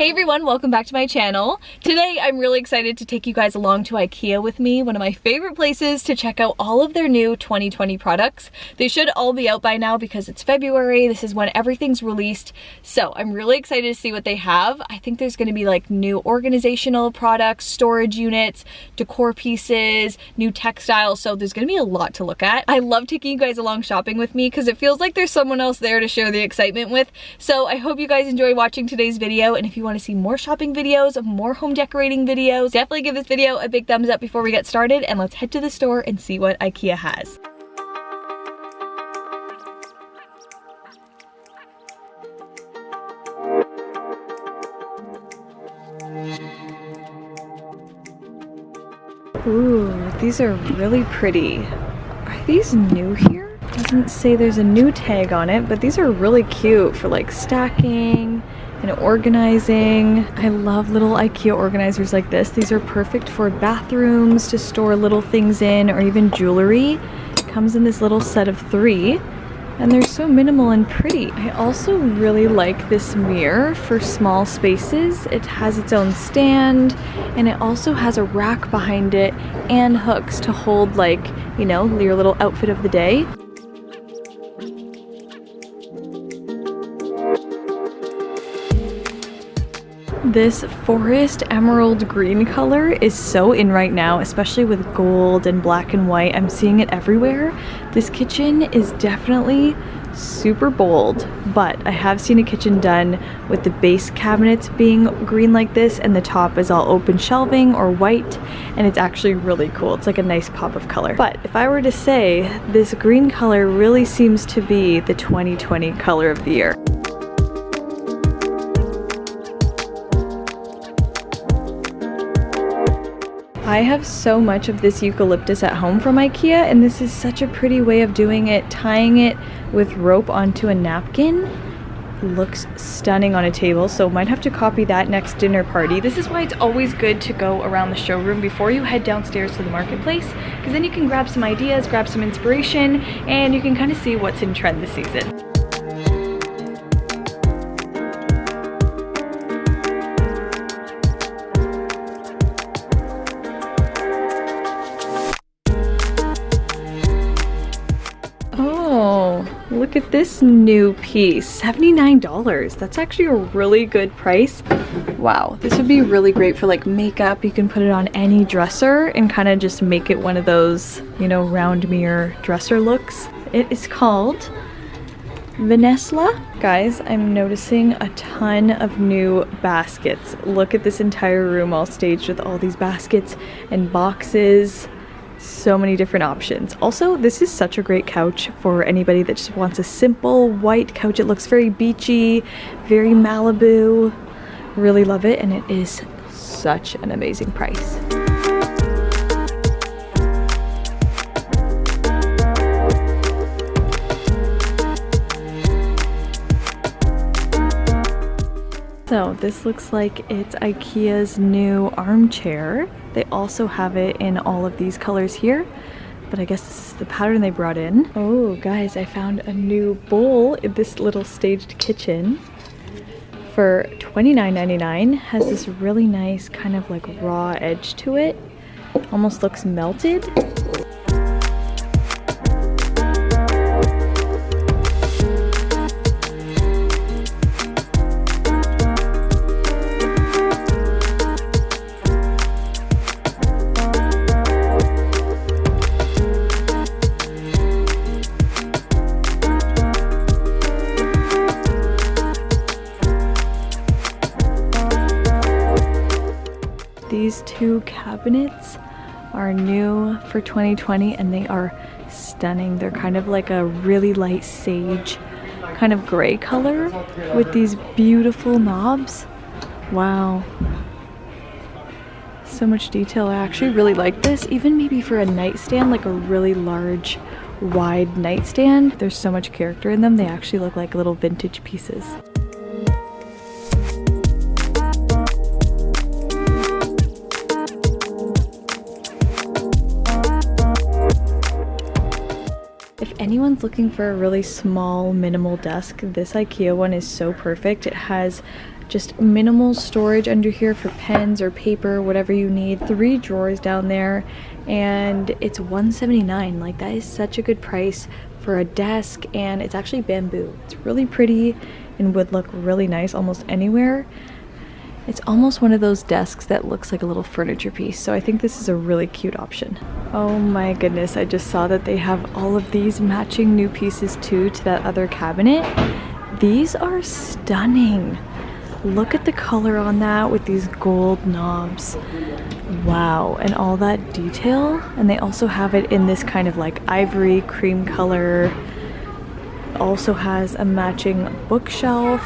Hey everyone, welcome back to my channel. Today I'm really excited to take you guys along to Ikea with me, one of my favorite places to check out all of their new 2020 products. They should all be out by now because it's February. This is when everything's released. So I'm really excited to see what they have. I think there's going to be like new organizational products, storage units, decor pieces, new textiles. So there's going to be a lot to look at. I love taking you guys along shopping with me because it feels like there's someone else there to share the excitement with. So I hope you guys enjoy watching today's video, and if you want to see more shopping videos, more home decorating videos, definitely give this video a big thumbs up before we get started, and let's head to the store and see what Ikea has. Ooh, these are really pretty. Are these new here? Doesn't say there's a new tag on it, but these are really cute for like stacking and organizing. I love little IKEA organizers like this. These are perfect for bathrooms to store little things in, or even jewelry. It comes in this little set of 3, and they're so minimal and pretty. I also really like this mirror for small spaces. It has its own stand, and it also has a rack behind it and hooks to hold, like, you know, your little outfit of the day. This forest emerald green color is so in right now, especially with gold and black and white. I'm seeing it everywhere. This kitchen is definitely super bold, but I have seen a kitchen done with the base cabinets being green like this, and the top is all open shelving or white, and it's actually really cool. It's like a nice pop of color. But if I were to say, this green color really seems to be the 2020 color of the year. I have so much of this eucalyptus at home from Ikea, and this is such a pretty way of doing it. Tying it with rope onto a napkin looks stunning on a table, so might have to copy that next dinner party. This is why it's always good to go around the showroom before you head downstairs to the marketplace, because then you can grab some ideas, grab some inspiration, and you can kind of see what's in trend this season. Look at this new piece, $79. That's actually a really good price. Wow, this would be really great for like makeup. You can put it on any dresser and kind of just make it one of those, you know, round mirror dresser looks. It is called Vanities. Guys, I'm noticing a ton of new baskets. Look at this entire room all staged with all these baskets and boxes. So many different options. Also, this is such a great couch for anybody that just wants a simple white couch. It looks very beachy, very Malibu. Really love it, and it is such an amazing price. So this looks like it's Ikea's new armchair. They also have it in all of these colors here, but I guess this is the pattern they brought in. Oh guys, I found a new bowl in this little staged kitchen for $29.99. Has this really nice kind of like raw edge to it. Almost looks melted. These 2 cabinets are new for 2020, and they are stunning. They're kind of like a really light sage kind of gray color with these beautiful knobs. Wow. So much detail. I actually really like this, even maybe for a nightstand, like a really large, wide nightstand. There's so much character in them. They actually look like little vintage pieces. anyone's looking for a really small, minimal desk, this IKEA one is so perfect. It has Just minimal storage under here for pens or paper, whatever you need. 3 drawers down there, and it's $179. Like, that is such a good price for a desk, and it's actually bamboo. It's really pretty and would look really nice almost anywhere. It's almost one of those desks that looks like a little furniture piece, so I think this is a really cute option. Oh my goodness, I just saw that they have all of these matching new pieces too to that other cabinet. These are stunning. Look at the color on that with these gold knobs. Wow, and all that detail. And they also have it in this kind of like ivory cream color. Also has a matching bookshelf.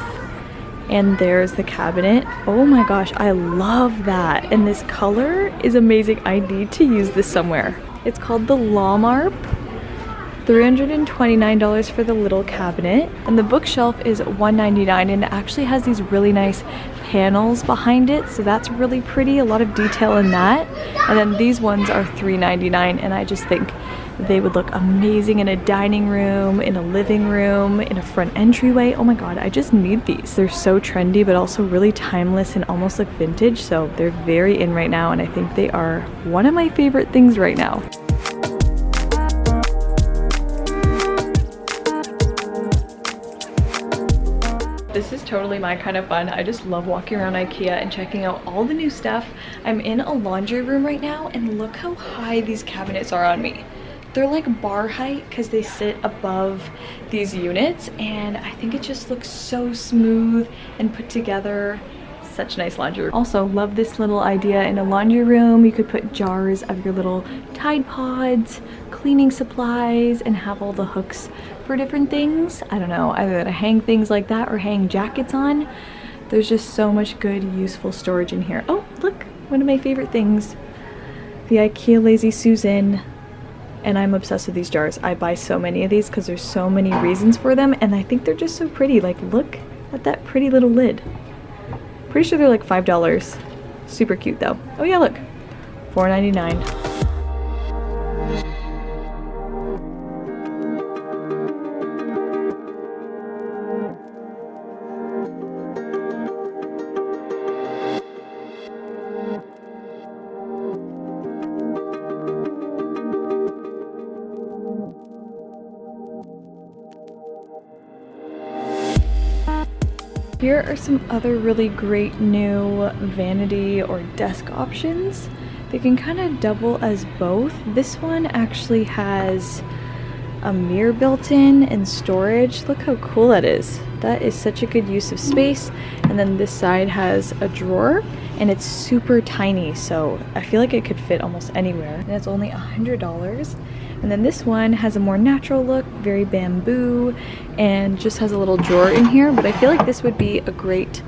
And there's the cabinet. Oh my gosh, I love that. And this color is amazing. I need to use this somewhere. It's called the Lamarp. $329 for the little cabinet. And the bookshelf is $199, and it actually has these really nice panels behind it. So that's really pretty, a lot of detail in that. And then these ones are $399, and I just think they would look amazing in a dining room, in a living room, in a front entryway. Oh my god, I just need these. They're so trendy, but also really timeless and almost like vintage. So they're very in right now, and I think they are one of my favorite things right now. This is totally my kind of fun. I just love walking around Ikea and checking out all the new stuff. I'm in a laundry room right now, and look how high these cabinets are on me. They're like bar height because they sit above these units, and I think it just looks so smooth and put together. Such a nice laundry room. Also love this little idea in a laundry room. You could put jars of your little Tide Pods, cleaning supplies, and have all the hooks for different things. I don't know, either to hang things like that or hang jackets on. There's just so much good, useful storage in here. Oh, look, one of my favorite things. The Ikea Lazy Susan. And I'm obsessed with these jars. I buy so many of these because there's so many reasons for them, and I think they're just so pretty. Like, look at that pretty little lid. Pretty sure they're like $5. Super cute though. Oh yeah, look, $4.99. Here are some other really great new vanity or desk options. They can kind of double as both. This one actually has a mirror built in and storage. Look how cool that is. That is such a good use of space. And then this side has a drawer, and it's super tiny, so I feel like it could fit almost anywhere. And it's only $100. And then this one has a more natural look, very bamboo, and just has a little drawer in here. But I feel like this would be a great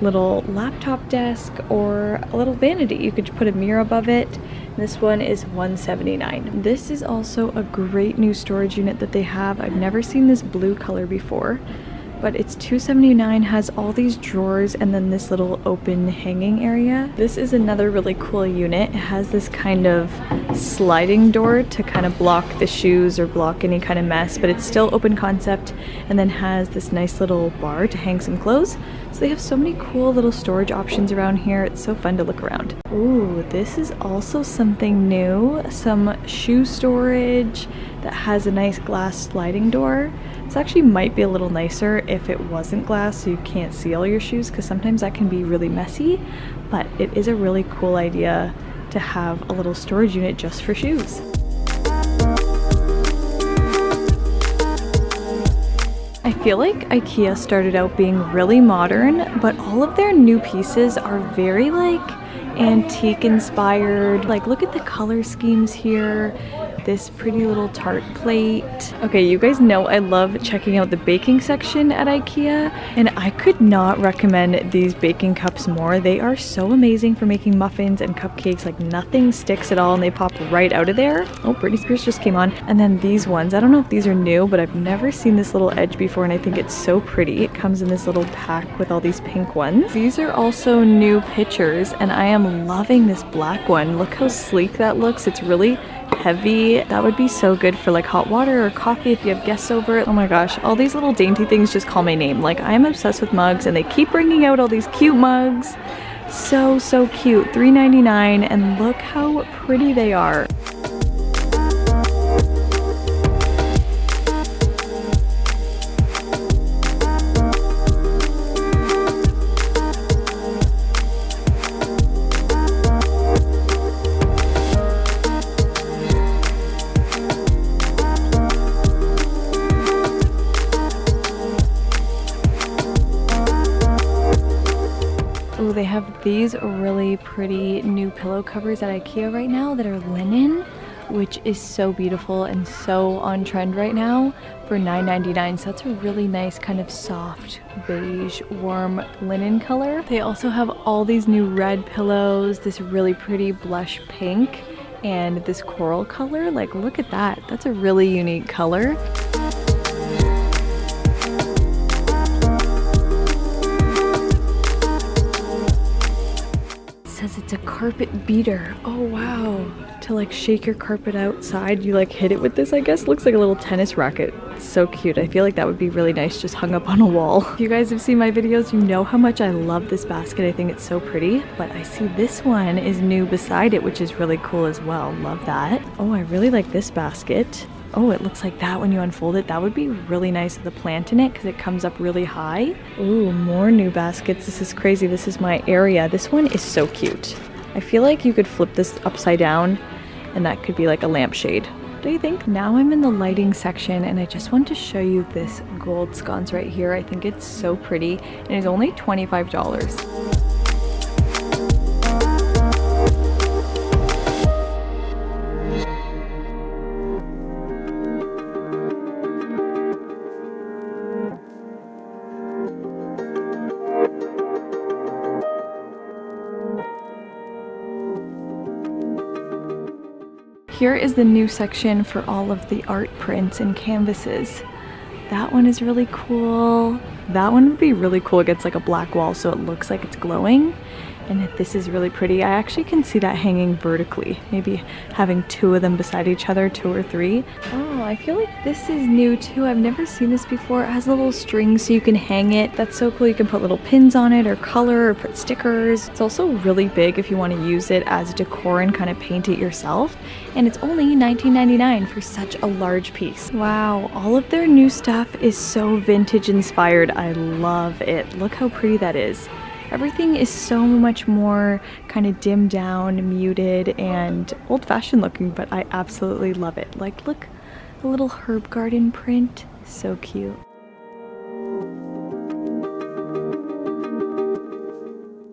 little laptop desk or a little vanity. You could put a mirror above it. This one is $179. This is also a great new storage unit that they have. I've never seen this blue color before, but it's $279, has all these drawers and then this little open hanging area. This is another really cool unit. It has this kind of sliding door to kind of block the shoes or block any kind of mess, but it's still open concept, and then has this nice little bar to hang some clothes. So they have so many cool little storage options around here. It's so fun to look around. Ooh, this is also something new. Some shoe storage that has a nice glass sliding door. This actually might be a little nicer if it wasn't glass so you can't see all your shoes, because sometimes that can be really messy, but it is a really cool idea to have a little storage unit just for shoes. I feel like Ikea started out being really modern, but all of their new pieces are very like antique inspired. Like, look at the color schemes here. This pretty little tart plate. Okay, you guys know I love checking out the baking section at Ikea, and I could not recommend these baking cups more. They are so amazing for making muffins and cupcakes. Like, nothing sticks at all and they pop right out of there. Oh, Britney Spears just came on. And then these ones, I don't know if these are new, but I've never seen this little edge before, and I think it's so pretty. It comes in this little pack with all these pink ones. These are also new pitchers, and I am loving this black one. Look how sleek that looks. It's really heavy. That would be so good for like hot water or coffee if you have guests over. Oh my gosh, all these little dainty things just call my name. Like, I am obsessed with mugs, and they keep bringing out all these cute mugs. So cute. $3.99, and look how pretty they are. They have these really pretty new pillow covers at Ikea right now that are linen, which is so beautiful and so on trend right now for $9.99. So that's a really nice kind of soft beige warm linen color. They also have all these new red pillows, this really pretty blush pink, and this coral color. Like, look at that. That's a really unique color. Says it's a carpet beater. Oh wow. To like shake your carpet outside, you like hit it with this, I guess. Looks like a little tennis racket. It's so cute. I feel like that would be really nice just hung up on a wall. If you guys have seen my videos, you know how much I love this basket. I think it's so pretty. But I see this one is new beside it, which is really cool as well. Love that. Oh, I really like this basket. Oh, it looks like that when you unfold it. That would be really nice with a plant in it because it comes up really high. Ooh, more new baskets. This is crazy. This is my area. This one is so cute. I feel like you could flip this upside down and that could be like a lampshade. Do you think? Now I'm in the lighting section, and I just want to show you this gold sconce right here. I think it's so pretty, and it's only $25. Here is the new section for all of the art prints and canvases. That one is really cool. That one would be really cool against like a black wall so it looks like it's glowing. And this is really pretty. I actually can see that hanging vertically. Maybe having two of them beside each other, 2 or 3. Oh, I feel like this is new too. I've never seen this before. It has a little string so you can hang it. That's so cool. You can put little pins on it or color or put stickers. It's also really big if you want to use it as decor and kind of paint it yourself. And it's only $19.99 for such a large piece. Wow, all of their new stuff is so vintage inspired. I love it. Look how pretty that is. Everything is so much more kind of dimmed down, muted, and old-fashioned looking, but I absolutely love it. Like, look, a little herb garden print. So cute.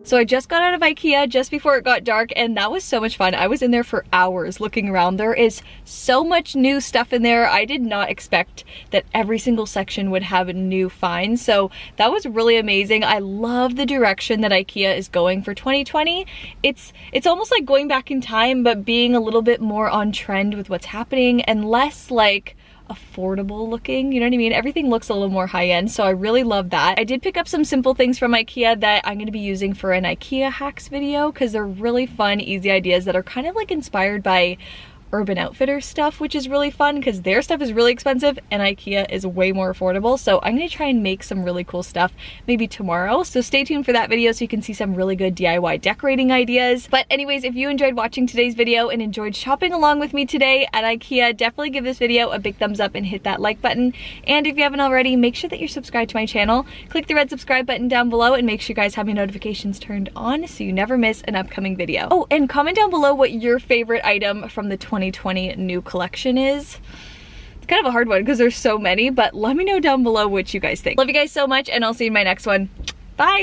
So I just got out of Ikea just before it got dark, and that was so much fun. I was in there for hours looking around. There is so much new stuff in there. I did not expect that every single section would have a new find, so that was really amazing. I love the direction that Ikea is going for 2020. It's almost like going back in time, but being a little bit more on trend with what's happening and less like affordable looking, you know what I mean? Everything looks a little more high-end, so I really love that. I did pick up some simple things from Ikea that I'm going to be using for an Ikea hacks video because they're really fun, easy ideas that are kind of like inspired by Urban Outfitters stuff, which is really fun because their stuff is really expensive and Ikea is way more affordable. So I'm going to try and make some really cool stuff maybe tomorrow. So stay tuned for that video so you can see some really good DIY decorating ideas. But anyways, if you enjoyed watching today's video and enjoyed shopping along with me today at Ikea, definitely give this video a big thumbs up and hit that like button. And if you haven't already, make sure that you're subscribed to my channel. Click the red subscribe button down below and make sure you guys have your notifications turned on so you never miss an upcoming video. Oh, and comment down below what your favorite item from the 2020 new collection is. It's kind of a hard one because there's so many, but let me know down below what you guys think. Love you guys so much, and I'll see you in my next one. Bye!